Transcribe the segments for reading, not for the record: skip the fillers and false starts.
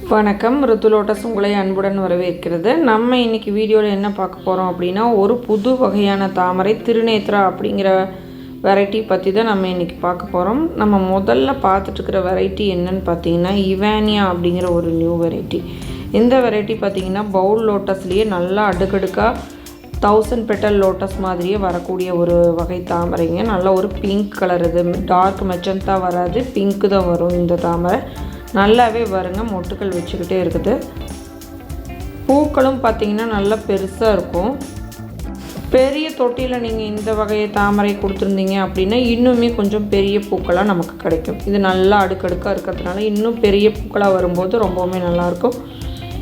வணக்கம். ருத்து லோட்டஸ் உங்களை அன்புடன் வரவேற்கிறது. நம்ம இன்றைக்கி வீடியோவில் என்ன பார்க்க போகிறோம் அப்படின்னா, ஒரு புது வகையான தாமரை திருநேத்ரா அப்படிங்கிற வெரைட்டி பற்றி தான் நம்ம இன்றைக்கி பார்க்க போகிறோம். நம்ம முதல்ல பார்த்துட்ருக்கிற வெரைட்டி என்னன்னு பார்த்தீங்கன்னா, இவானியா அப்படிங்கிற ஒரு நியூ வெரைட்டி. இந்த வெரைட்டி பார்த்திங்கன்னா பவுல் லோட்டஸ்லேயே நல்லா அடுக்கடுக்காக 1000 பெட்டல் லோட்டஸ் மாதிரியே வரக்கூடிய ஒரு வகை தாமரைங்க. நல்ல ஒரு பிங்க் கலர், இது டார்க் மெச்சந்தா வராது, பிங்க்கு தான் வரும். இந்த தாமரை நல்லாவே வருங்க, மொட்டுக்கள் வச்சுக்கிட்டே இருக்குது. பூக்களும் பார்த்திங்கன்னா நல்லா பெருசாக இருக்கும். பெரிய தொட்டியில் நீங்கள் இந்த வகையை தாமரை கொடுத்துருந்தீங்க அப்படின்னா இன்னுமே கொஞ்சம் பெரிய பூக்களாக நமக்கு கிடைக்கும். இது நல்லா அடுக்கடுக்காக இருக்கிறதுனால இன்னும் பெரிய பூக்களாக வரும்போது ரொம்பவுமே நல்லாயிருக்கும்.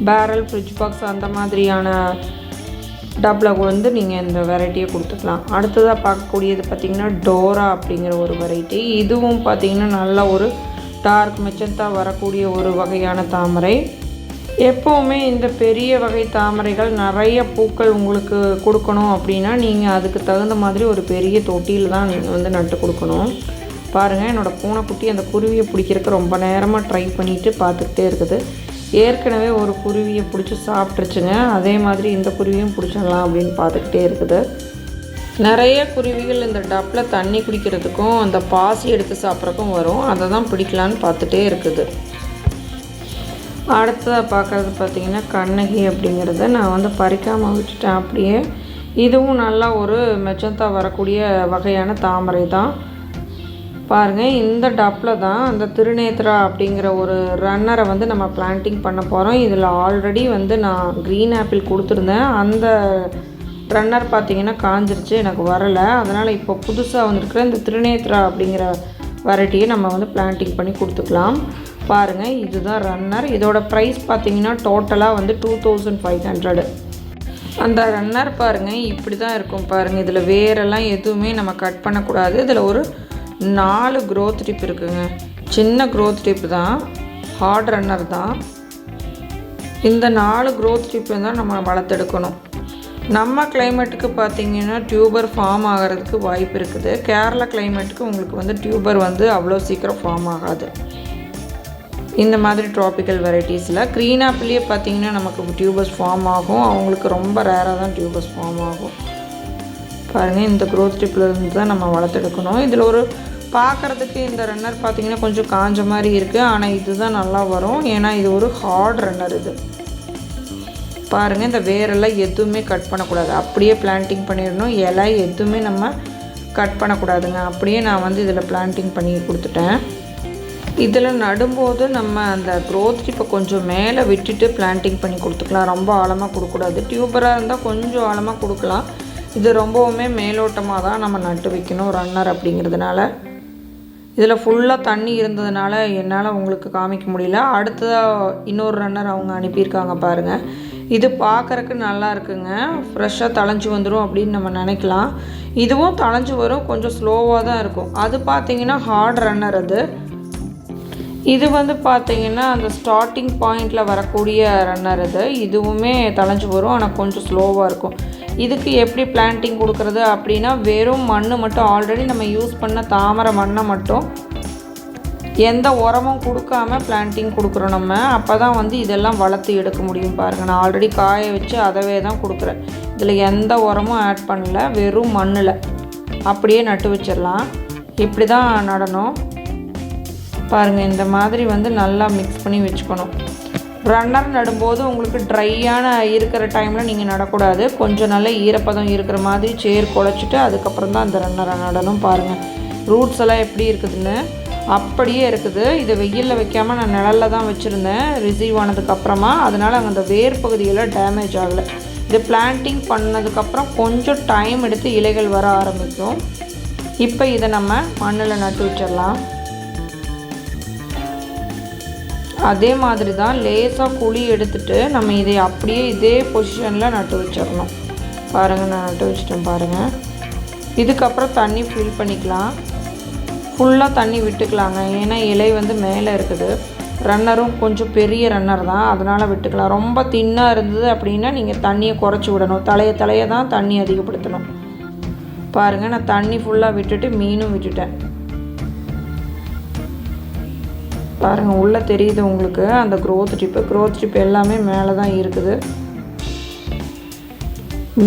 பேரல், ஃப்ரிட்ஜ் பாக்ஸ் அந்த மாதிரியான டப்பில் நீங்கள் இந்த வெரைட்டியை கொடுத்துக்கலாம். அடுத்ததாக பார்க்கக்கூடியது பார்த்திங்கன்னா டோரா அப்படிங்கிற ஒரு வெரைட்டி. இதுவும் பார்த்திங்கன்னா நல்லா ஒரு டார்க் மெச்சந்தா வரக்கூடிய ஒரு வகையான தாமரை. எப்போவுமே இந்த பெரிய வகை தாமரைகள் நிறைய பூக்கள் உங்களுக்கு கொடுக்கணும் அப்படின்னா நீங்கள் அதுக்கு தகுந்த மாதிரி ஒரு பெரிய தொட்டியில் தான் நீங்கள் நட்டு கொடுக்கணும். பாருங்கள், என்னோடய பூனைக்குட்டி அந்த குருவியை பிடிக்கிறதுக்கு ரொம்ப நேரமாக ட்ரை பண்ணிவிட்டு பார்த்துக்கிட்டே இருக்குது. ஏற்கனவே ஒரு குருவியை பிடிச்சி சாப்பிட்ருச்சுங்க. அதே மாதிரி இந்த குருவியும் பிடிச்சிடலாம் அப்படின்னு பார்த்துக்கிட்டே இருக்குது. நிறைய குருவிகள் இந்த டப்பில் தண்ணி குடிக்கிறதுக்கும் அந்த பாசி எடுத்து சாப்பிட்றதுக்கும் வரும். அதை தான் பிடிக்கலான்னு பார்த்துட்டே இருக்குது. அடுத்ததாக பார்க்குறது பார்த்திங்கன்னா கண்ணகி அப்படிங்கிறத நான் பறிக்காமல் விட்டுட்டேன் அப்படியே. இதுவும் நல்லா ஒரு மெச்சந்தா வரக்கூடிய வகையான தாமரை தான். பாருங்கள், இந்த டப்பில் தான் அந்த திருநேத்ரா அப்படிங்கிற ஒரு ரன்னரை நம்ம பிளான்டிங் பண்ண போகிறோம். இதில் ஆல்ரெடி நான் க்ரீன் ஆப்பிள் கொடுத்துருந்தேன். அந்த ரன்னர் பார்த்திங்கன்னா காஞ்சிருச்சு, எனக்கு வரலை. அதனால் இப்போ புதுசாக வந்துருக்கிற இந்த திருநேத்ரா அப்படிங்கிற வெரைட்டியை நம்ம பிளான்டிங் பண்ணி கொடுத்துக்கலாம். பாருங்கள், இதுதான் ரன்னர். இதோட ப்ரைஸ் பார்த்திங்கன்னா டோட்டலாக 2500. அந்த ரன்னர் பாருங்கள் இப்படி தான் இருக்கும். பாருங்கள், இதில் வேரெல்லாம் எதுவுமே நம்ம கட் பண்ணக்கூடாது. இதில் ஒரு 4 க்ரோத் டிப் இருக்குங்க. சின்ன க்ரோத் டிப் தான், ஹார்ட் ரன்னர் தான். இந்த 4 க்ரோத் டிப்பை தான் நம்ம வளர்த்தெடுக்கணும். நம்ம கிளைமேட்டுக்கு பார்த்திங்கன்னா டியூபர் ஃபார்ம் ஆகிறதுக்கு வாய்ப்பு இருக்குது. கேரளா கிளைமேட்டுக்கு உங்களுக்கு டியூபர் அவ்வளோ சீக்கிரம் ஃபார்ம் ஆகாது. இந்த மாதிரி ட்ராபிக்கல் வெரைட்டிஸில் க்ரீன் ஆப்பிள்லேயே பார்த்திங்கன்னா நமக்கு டியூபர்ஸ் ஃபார்ம் ஆகும். அவங்களுக்கு ரொம்ப ரேராக தான் டியூபர்ஸ் ஃபார்ம் ஆகும். பாருங்கள், இந்த க்ரோத் டிப்பில் இருந்து தான் நம்ம வளர்த்தெடுக்கணும். இதில் ஒரு பார்க்குறதுக்கு இந்த ரன்னர் பார்த்திங்கன்னா கொஞ்சம் காஞ்ச மாதிரி இருக்குது. ஆனால் இதுதான் நல்லா வரும், ஏன்னா இது ஒரு ஹார்ட் ரன்னர். இது பாருங்கள், இந்த வேரெல்லாம் எதுவுமே கட் பண்ணக்கூடாது, அப்படியே பிளான்டிங் பண்ணிடணும். இலை எதுவுமே நம்ம கட் பண்ணக்கூடாதுங்க. அப்படியே நான் இதில் பிளான்டிங் பண்ணி கொடுத்துட்டேன். இதில் நடும்போது நம்ம அந்த க்ரோத் டிப்பை கொஞ்சம் மேலே விட்டுட்டு பிளான்டிங் பண்ணி கொடுத்துக்கலாம். ரொம்ப ஆழமாக கொடுக்கக்கூடாது. டியூபராக இருந்தால் கொஞ்சம் ஆழமாக கொடுக்கலாம். இது ரொம்பவுமே மேலோட்டமாக தான் நம்ம நட்டு வைக்கணும் ரன்னர் அப்படிங்கிறதுனால. இதில் ஃபுல்லாக தண்ணி இருந்ததுனால என்னால் உங்களுக்கு காமிக்க முடியல. அடுத்ததாக இன்னொரு ரன்னர் அவங்க அனுப்பியிருக்காங்க பாருங்கள். இது பார்க்குறக்கு நல்லா இருக்குங்க. ஃப்ரெஷ்ஷாக தளைஞ்சு வந்துடும் அப்படின்னு நம்ம நினைக்கலாம். இதுவும் தளைஞ்சு வரும், கொஞ்சம் ஸ்லோவாக தான் இருக்கும். அது பார்த்திங்கன்னா ஹார்ட் ரன்னர். இது பார்த்திங்கன்னா அந்த ஸ்டார்டிங் பாயிண்டில் வரக்கூடிய ரன்னர். இதுவுமே தளைஞ்சு வரும், ஆனால் கொஞ்சம் ஸ்லோவாக இருக்கும். இதுக்கு எப்படி பிளான்டிங் கொடுக்குறது அப்படின்னா, வெறும் மண் மட்டும், ஆல்ரெடி நம்ம யூஸ் பண்ண தாமரை மண்ணை மட்டும் எந்த உரமும் கொடுக்காம பிளான்டிங் கொடுக்குறோம் நம்ம. அப்போ தான் இதெல்லாம் வளர்த்து எடுக்க முடியும். பாருங்கள், நான் ஆல்ரெடி காய வச்சு அதவே தான் கொடுக்குறேன். இதில் எந்த உரமும் ஆட் பண்ணல, வெறும் மண்ணில் அப்படியே நட்டு வச்சிடலாம். இப்படி தான் நடணும். பாருங்கள், இந்த மாதிரி நல்லா மிக்ஸ் பண்ணி வச்சுக்கணும். ரன்னர் நடும்போது உங்களுக்கு ட்ரையான இருக்கிற டைமில் நீங்கள் நடக்கூடாது. கொஞ்சம் நல்ல ஈரப்பதம் இருக்கிற மாதிரி சேர் குழைச்சிட்டு அதுக்கப்புறம் தான் அந்த ரன்னரை நடணும். பாருங்கள், ரூட்ஸ் எல்லாம் எப்படி இருக்குதுன்னு அப்படியே இருக்குது. இதை வெயிலில் வைக்காமல் நான் நிழலில் தான் வச்சுருந்தேன் ரிசீவ் ஆனதுக்கப்புறமா. அதனால் அங்கே அந்த வேர் பகுதியெல்லாம் டேமேஜ் ஆகலை. இது பிளான்டிங் பண்ணதுக்கப்புறம் கொஞ்சம் டைம் எடுத்து இலைகள் வர ஆரம்பிக்கும். இப்போ இதை நம்ம மண்ணில் நட்டு வச்சிடலாம். அதே மாதிரி தான் லேசாக குழி எடுத்துகிட்டு நம்ம இதை அப்படியே இதே பொசிஷனில் நட்டு வச்சிடணும். பாருங்கள், நான் நட்டு வச்சிட்டேன் பாருங்கள். இதுக்கப்புறம் தண்ணி ஃபில் பண்ணிக்கலாம். ஃபுல்லாக தண்ணி விட்டுக்கலாங்க, ஏன்னா இலை மேலே இருக்குது. ரன்னரும் கொஞ்சம் பெரிய ரன்னர் தான், அதனால் விட்டுக்கலாம். ரொம்ப தின்னாக இருந்தது அப்படின்னா நீங்கள் தண்ணியை குறைச்சி விடணும். தலைய தான் தண்ணி அதிகப்படுத்தணும். பாருங்கள், நான் தண்ணி ஃபுல்லாக விட்டுட்டு மீனும் விட்டுட்டேன். பாருங்கள் உள்ளே தெரியுது உங்களுக்கு அந்த க்ரோத் டிப்பு எல்லாமே மேலே தான் இருக்குது.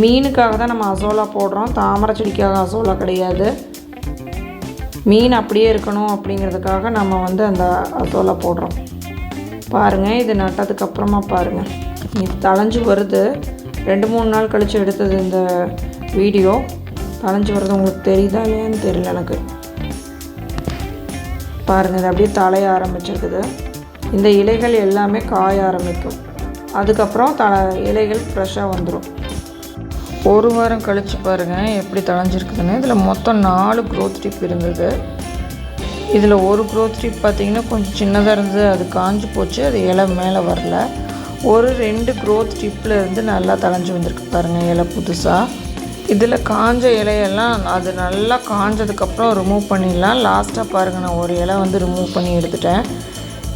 மீனுக்காக தான் நம்ம அசோலா போடுறோம், தாமரை செடிக்காக அசோலா கிடையாது. மீன் அப்படியே இருக்கணும் அப்படிங்கிறதுக்காக நம்ம வந்து அந்த அசோலா போடுறோம். பாருங்கள் இது நட்டதுக்கப்புறமா பாருங்கள் இது தளைஞ்சு வருது. 2-3 நாள் கழித்து எடுத்தது இந்த வீடியோ. தளைஞ்சு வருது, உங்களுக்கு தெரியுதா இல்லையான்னு தெரியல எனக்கு. பாருங்கள் இது அப்படியே தலைய ஆரம்பிச்சிருக்குது. இந்த இலைகள் எல்லாமே காய ஆரம்பிக்கும். அதுக்கப்புறம் இலைகள் ஃப்ரெஷ்ஷாக வந்துடும். 1 வாரம் கழித்து பாருங்கள் எப்படி தளைஞ்சிருக்குதுன்னு. இதில் மொத்தம் 4 க்ரோத் டிப் இருந்தது. இதில் ஒரு க்ரோத் டிப் பார்த்திங்கன்னா கொஞ்சம் சின்னதாக இருந்தது, அது காஞ்சி போச்சு, அது இலை மேலே வரல. 2 க்ரோத் டிப்பில் இருந்து நல்லா தளைஞ்சு வந்திருக்கு பாருங்கள் இலை புதுசாக. இதில் காஞ்ச இலையெல்லாம் அது நல்லா காஞ்சதுக்கப்புறம் ரிமூவ் பண்ணிடலாம். லாஸ்ட்டாக பாருங்கள் நான் ஒரு இலை வந்து ரிமூவ் பண்ணி எடுத்துட்டேன்.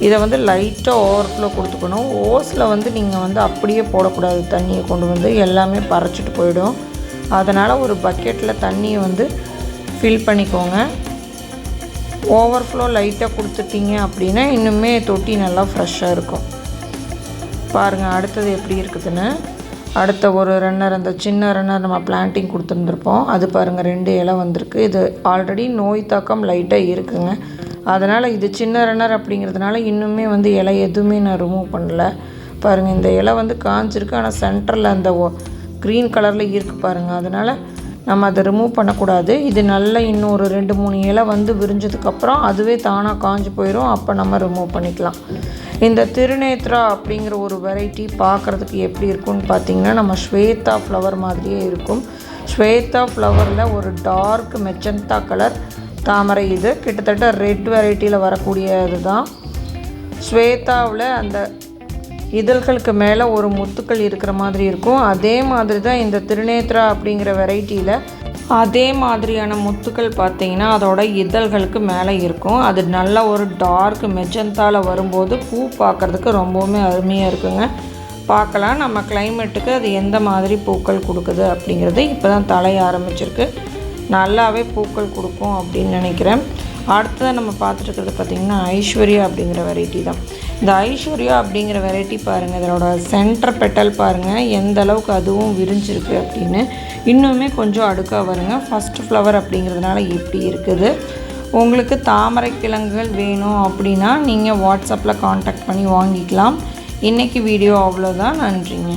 இதை வந்து லைட்டாக ஓவர்ஃப்ளோ கொடுத்துக்கணும். ஓஸில் வந்து நீங்கள் வந்து அப்படியே போடக்கூடாது, தண்ணியை கொண்டு வந்து எல்லாமே பறைச்சிட்டு போயிடும். அதனால் ஒரு பக்கெட்டில் தண்ணியை வந்து ஃபில் பண்ணிக்கோங்க. ஓவர்ஃப்ளோ லைட்டாக கொடுத்துட்டிங்க அப்படின்னா இன்னுமே தொட்டி நல்லா ஃப்ரெஷ்ஷாக இருக்கும். பாருங்கள் அடுத்தது எப்படி இருக்குதுன்னு. அடுத்த ஒரு ரன்னர், அந்த சின்ன ரன்னர் நம்ம பிளான்டிங் கொடுத்துருந்துருப்போம், அது பாருங்கள் 2 இலை வந்திருக்கு. இது ஆல்ரெடி நோய் தாக்கம் லைட்டாக இருக்குங்க. அதனால் இது சின்ன ரன்னர் அப்படிங்கிறதுனால இன்னுமே வந்து இலை எதுவுமே நான் ரிமூவ் பண்ணல. பாருங்கள் இந்த இலை வந்து காஞ்சிருக்கு, ஆனால் சென்டரில் அந்த க்ரீன் கலரில் இருக்குது பாருங்கள். அதனால் நம்ம அதை ரிமூவ் பண்ணக்கூடாது. இது நல்லா இன்னும் ஒரு 2-3 இலை வந்து விரிஞ்சதுக்கப்புறம் அதுவே தானாக காஞ்சி போயிடும். அப்போ நம்ம ரிமூவ் பண்ணிக்கலாம். இந்த திருநேத்ரா அப்படிங்கிற ஒரு வெரைட்டி பார்க்குறதுக்கு எப்படி இருக்கும்னு பார்த்திங்கன்னா நம்ம ஸ்வேதா ஃப்ளவர் மாதிரியே இருக்கும். ஸ்வேதா ஃப்ளவரில் ஒரு டார்க் மெஜந்தா கலர் தாமரை. இது கிட்டத்தட்ட ரெட் வெரைட்டியில் வரக்கூடியது தான். ஸ்வேதாவில் அந்த இதழ்களுக்கு மேலே ஒரு முத்துக்கள் இருக்கிற மாதிரி இருக்கும். அதே மாதிரி தான் இந்த திருநேத்ரா அப்படிங்கிற வெரைட்டியில் அதே மாதிரியான முத்துக்கள் பார்த்திங்கன்னா அதோட இதழ்களுக்கு மேலே இருக்கும். அது நல்ல ஒரு டார்க் மெஜந்தாவில் வரும்போது பூ பார்க்குறதுக்கு ரொம்பவுமே அருமையாக இருக்குங்க. பார்க்கலாம் நம்ம கிளைமேட்டுக்கு அது எந்த மாதிரி பூக்கள் கொடுக்குது அப்படிங்கிறது. இப்போ தான் தலைய ஆரம்பிச்சிருக்கு, நல்லாவே பூக்கள் கொடுக்கும் அப்படின்னு நினைக்கிறேன். அடுத்ததாக நம்ம பார்த்துட்டுருக்கிறது பார்த்திங்கன்னா ஐஸ்வர்யா அப்படிங்கிற வெரைட்டி தான். இந்த ஐஸ்வர்யா அப்படிங்கிற வெரைட்டி பாருங்கள், இதோட சென்டர் பெட்டல் பாருங்கள் எந்த அளவுக்கு அதுவும் விரிஞ்சிருக்கு அப்படின்னு. இன்னுமே கொஞ்சம் அடுக்காக வருங்க. ஃபஸ்ட்டு ஃப்ளவர் அப்படிங்கிறதுனால இப்படி இருக்குது. உங்களுக்கு தாமரை கிழங்குகள் வேணும் அப்படின்னா நீங்கள் வாட்ஸ்அப்பில் காண்டாக்ட் பண்ணி வாங்கிக்கலாம். இன்றைக்கி வீடியோ அவ்வளோதான். நன்றிங்க.